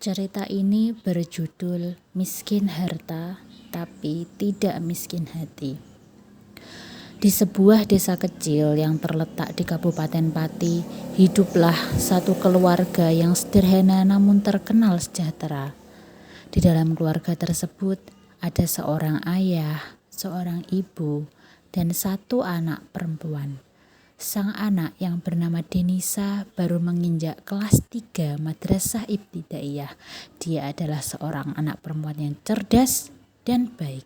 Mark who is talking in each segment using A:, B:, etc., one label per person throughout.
A: Cerita ini berjudul Miskin Harta Tapi Tidak Miskin Hati. Di sebuah desa kecil yang terletak di Kabupaten Pati, hiduplah satu keluarga yang sederhana namun terkenal sejahtera. Di dalam keluarga tersebut ada seorang ayah, seorang ibu, dan satu anak perempuan. Sang anak yang bernama Denisa baru menginjak kelas 3 Madrasah Ibtidaiyah. Dia adalah seorang anak perempuan yang cerdas dan baik.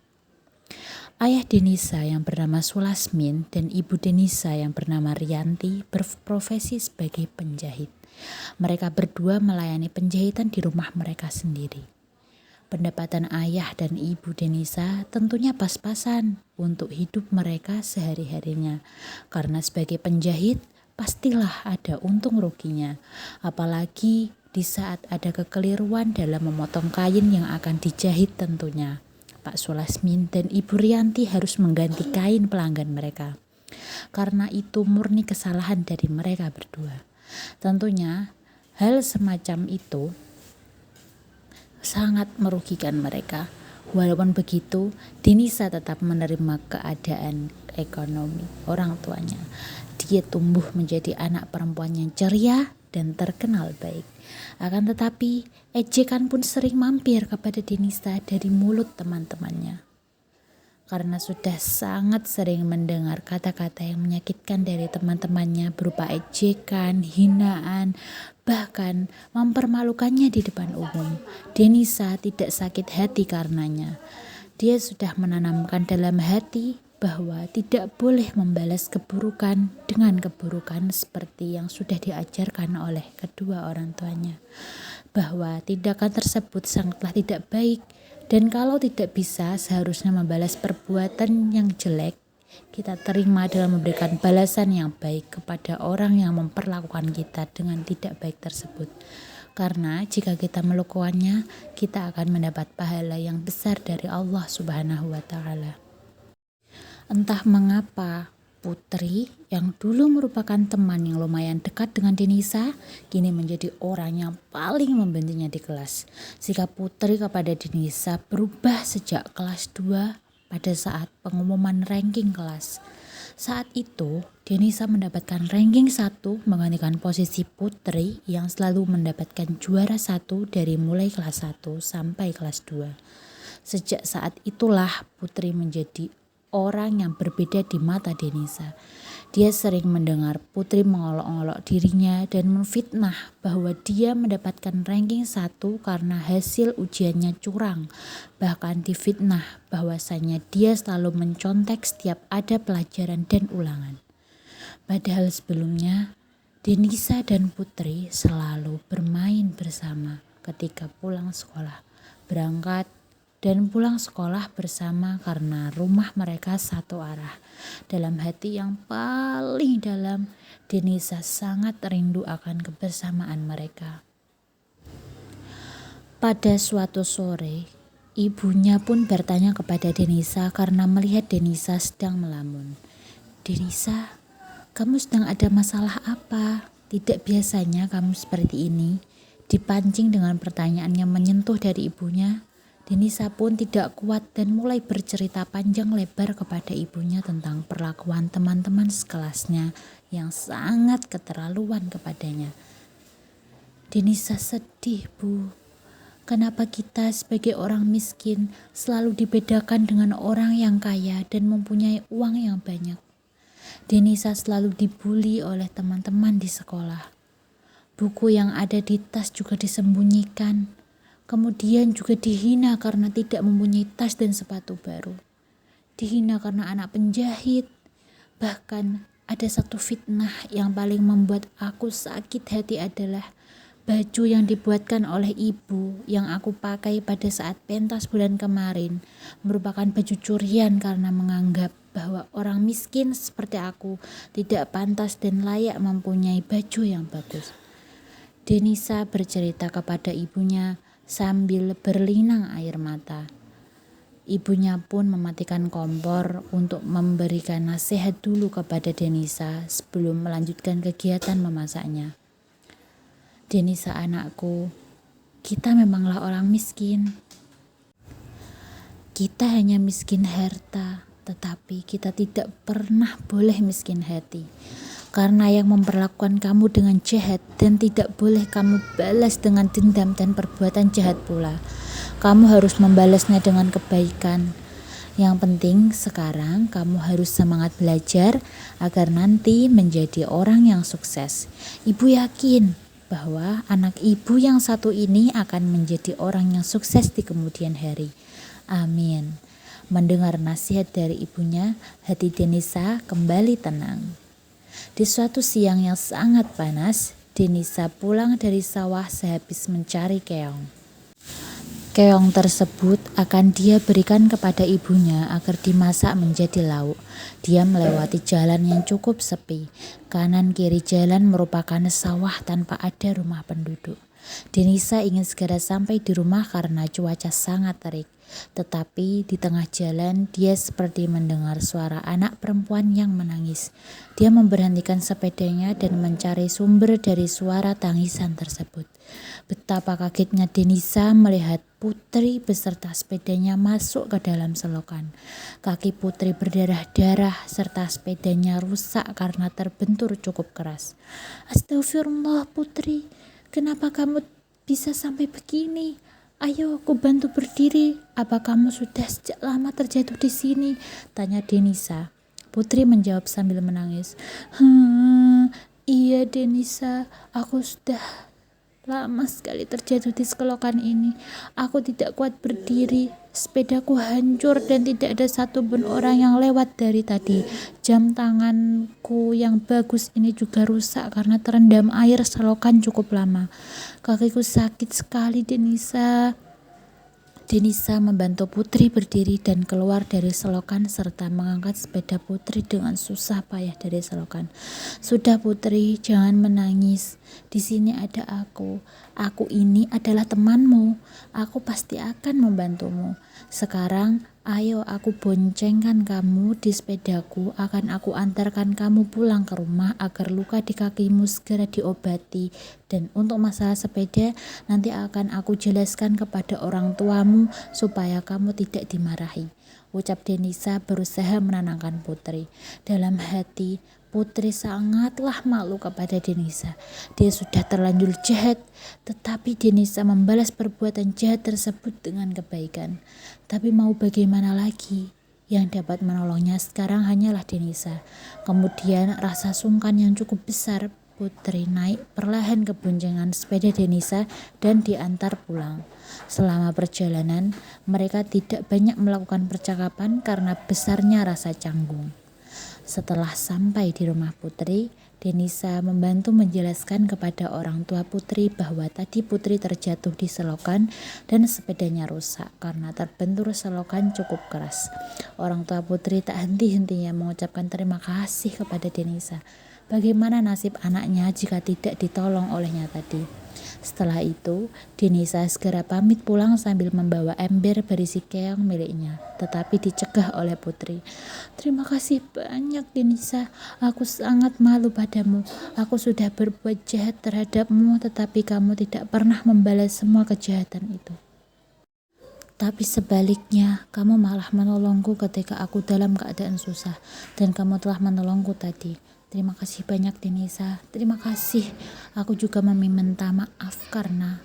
A: Ayah Denisa yang bernama Sulasmin dan ibu Denisa yang bernama Rianti berprofesi sebagai penjahit. Mereka berdua melayani penjahitan di rumah mereka sendiri. Pendapatan ayah dan ibu Denisa tentunya pas-pasan untuk hidup mereka sehari-harinya. Karena sebagai penjahit, pastilah ada untung ruginya. Apalagi di saat ada kekeliruan dalam memotong kain yang akan dijahit tentunya. Pak Sulasmin dan Ibu Rianti harus mengganti kain pelanggan mereka. Karena itu murni kesalahan dari mereka berdua. Tentunya hal semacam itu sangat merugikan mereka. Walaupun begitu, Denisa tetap menerima keadaan ekonomi orang tuanya. Dia tumbuh menjadi anak perempuan yang ceria dan terkenal baik. Akan tetapi, ejekan pun sering mampir kepada Denisa dari mulut teman-temannya. Karena sudah sangat sering mendengar kata-kata yang menyakitkan dari teman-temannya berupa ejekan, hinaan, bahkan mempermalukannya di depan umum. Denisa tidak sakit hati karenanya. Dia sudah menanamkan dalam hati bahwa tidak boleh membalas keburukan dengan keburukan seperti yang sudah diajarkan oleh kedua orang tuanya. Bahwa tindakan tersebut sangatlah tidak baik. Dan kalau tidak bisa seharusnya membalas perbuatan yang jelek, kita terima dalam memberikan balasan yang baik kepada orang yang memperlakukan kita dengan tidak baik tersebut. Karena jika kita melakukannya, kita akan mendapat pahala yang besar dari Allah Subhanahu wa Ta'ala. Entah mengapa Putri yang dulu merupakan teman yang lumayan dekat dengan Denisa, kini menjadi orang yang paling membencinya di kelas. Sikap Putri kepada Denisa berubah sejak kelas 2 pada saat pengumuman ranking kelas. Saat itu, Denisa mendapatkan ranking 1 menggantikan posisi Putri yang selalu mendapatkan juara 1 dari mulai kelas 1 sampai kelas 2. Sejak saat itulah Putri menjadi orang yang berbeda di mata Denisa. Dia sering mendengar Putri mengolok-olok dirinya dan memfitnah bahwa dia mendapatkan ranking 1 karena hasil ujiannya curang. Bahkan difitnah bahwasanya dia selalu mencontek setiap ada pelajaran dan ulangan. Padahal sebelumnya Denisa dan Putri selalu bermain bersama ketika pulang sekolah, berangkat dan pulang sekolah bersama karena rumah mereka satu arah. Dalam hati yang paling dalam, Denisa sangat rindu akan kebersamaan mereka. Pada suatu sore, ibunya pun bertanya kepada Denisa karena melihat Denisa sedang melamun. "Denisa, kamu sedang ada masalah apa? Tidak biasanya kamu seperti ini." Dipancing dengan pertanyaan yang menyentuh dari ibunya, Denisa pun tidak kuat dan mulai bercerita panjang lebar kepada ibunya tentang perlakuan teman-teman sekelasnya yang sangat keterlaluan kepadanya. "Denisa sedih, Bu. Kenapa kita sebagai orang miskin selalu dibedakan dengan orang yang kaya dan mempunyai uang yang banyak? Denisa selalu dibully oleh teman-teman di sekolah. Buku yang ada di tas juga disembunyikan. Kemudian juga dihina karena tidak mempunyai tas dan sepatu baru. Dihina karena anak penjahit. Bahkan ada satu fitnah yang paling membuat aku sakit hati adalah baju yang dibuatkan oleh ibu yang aku pakai pada saat pentas bulan kemarin merupakan baju curian karena menganggap bahwa orang miskin seperti aku tidak pantas dan layak mempunyai baju yang bagus." Denisa bercerita kepada ibunya sambil berlinang air mata. Ibunya pun mematikan kompor untuk memberikan nasihat dulu kepada Denisa sebelum melanjutkan kegiatan memasaknya. "Denisa anakku, kita memanglah orang miskin. Kita hanya miskin harta, tetapi kita tidak pernah boleh miskin hati. Karena yang memperlakukan kamu dengan jahat dan tidak boleh kamu balas dengan dendam dan perbuatan jahat pula. Kamu harus membalasnya dengan kebaikan. Yang penting sekarang kamu harus semangat belajar agar nanti menjadi orang yang sukses. Ibu yakin bahwa anak ibu yang satu ini akan menjadi orang yang sukses di kemudian hari. Amin. Mendengar nasihat dari ibunya, hati Denisa kembali tenang. Di suatu siang yang sangat panas, Denisa pulang dari sawah sehabis mencari keong. Keong tersebut akan dia berikan kepada ibunya agar dimasak menjadi lauk. Dia melewati jalan yang cukup sepi. Kanan kiri jalan merupakan sawah tanpa ada rumah penduduk. Denisa ingin segera sampai di rumah karena cuaca sangat terik. Tetapi di tengah jalan dia seperti mendengar suara anak perempuan yang menangis. Dia memberhentikan sepedanya dan mencari sumber dari suara tangisan tersebut. Betapa kagetnya Denisa melihat Putri beserta sepedanya masuk ke dalam selokan. Kaki Putri berdarah-darah serta sepedanya rusak karena terbentur cukup keras. Astagfirullah Putri, kenapa kamu bisa sampai begini? Ayo aku bantu berdiri. Apa kamu sudah sejak lama terjatuh di sini? Tanya Denisa. Putri menjawab sambil menangis. Iya Denisa, aku sudah lama sekali terjatuh di selokan ini. Aku tidak kuat berdiri. Sepedaku hancur dan tidak ada satupun orang yang lewat dari tadi. Jam tanganku yang bagus ini juga rusak karena terendam air selokan cukup lama. Kakiku sakit sekali Denisa. Denisa membantu Putri berdiri dan keluar dari selokan serta mengangkat sepeda Putri dengan susah payah dari selokan. Sudah Putri, jangan menangis. Di sini ada aku. Aku ini adalah temanmu. Aku pasti akan membantumu. Sekarang, ayo aku boncengkan kamu di sepedaku. Akan aku antarkan kamu pulang ke rumah agar luka di kakimu segera diobati. Dan untuk masalah sepeda, nanti akan aku jelaskan kepada orang tuamu supaya kamu tidak dimarahi. Ucap Denisa berusaha menenangkan Putri. Dalam hati, Putri sangatlah malu kepada Denisa. Dia sudah terlanjur jahat, tetapi Denisa membalas perbuatan jahat tersebut dengan kebaikan. Tapi mau bagaimana lagi? Yang dapat menolongnya sekarang hanyalah Denisa. Kemudian rasa sungkan yang cukup besar, Putri naik perlahan ke boncengan sepeda Denisa dan diantar pulang. Selama perjalanan, mereka tidak banyak melakukan percakapan karena besarnya rasa canggung. Setelah sampai di rumah Putri, Denisa membantu menjelaskan kepada orang tua Putri bahwa tadi Putri terjatuh di selokan dan sepedanya rusak karena terbentur selokan cukup keras. Orang tua Putri tak henti-hentinya mengucapkan terima kasih kepada Denisa. Bagaimana nasib anaknya jika tidak ditolong olehnya tadi? Setelah itu, Denisa segera pamit pulang sambil membawa ember berisi keong miliknya, tetapi dicegah oleh Putri. Terima kasih banyak Denisa, aku sangat malu padamu. Aku sudah berbuat jahat terhadapmu, tetapi kamu tidak pernah membalas semua kejahatan itu. Tapi sebaliknya, kamu malah menolongku ketika aku dalam keadaan susah, dan kamu telah menolongku tadi. Terima kasih banyak Denisa, terima kasih. Aku juga meminta maaf karena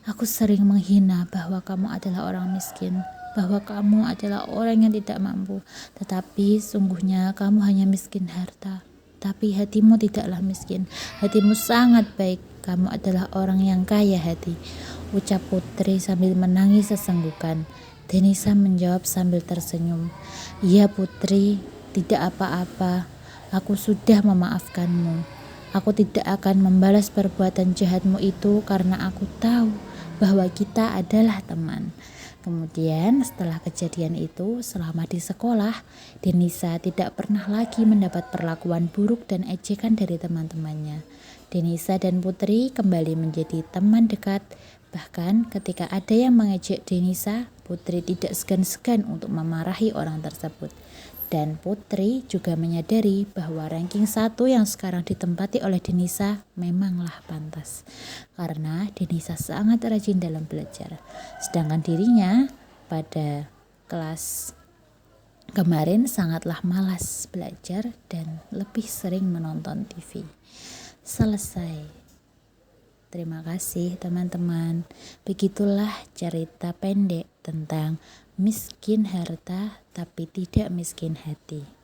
A: aku sering menghina bahwa kamu adalah orang miskin, bahwa kamu adalah orang yang tidak mampu. Tetapi sungguhnya kamu hanya miskin harta, tapi hatimu tidaklah miskin. Hatimu sangat baik, kamu adalah orang yang kaya hati. Ucap Putri sambil menangis sesenggukan. Denisa menjawab sambil tersenyum. Iya Putri, tidak apa-apa. Aku sudah memaafkanmu. Aku tidak akan membalas perbuatan jahatmu itu karena aku tahu bahwa kita adalah teman. Kemudian setelah kejadian itu, selama di sekolah, Denisa tidak pernah lagi mendapat perlakuan buruk dan ejekan dari teman-temannya. Denisa dan Putri kembali menjadi teman dekat. Bahkan ketika ada yang mengejek Denisa, Putri tidak segan-segan untuk memarahi orang tersebut. Dan Putri juga menyadari bahwa ranking 1 yang sekarang ditempati oleh Denisa memanglah pantas. Karena Denisa sangat rajin dalam belajar. Sedangkan dirinya pada kelas kemarin sangatlah malas belajar dan lebih sering menonton TV. Selesai. Terima kasih teman-teman. Begitulah cerita pendek tentang miskin harta tapi tidak miskin hati.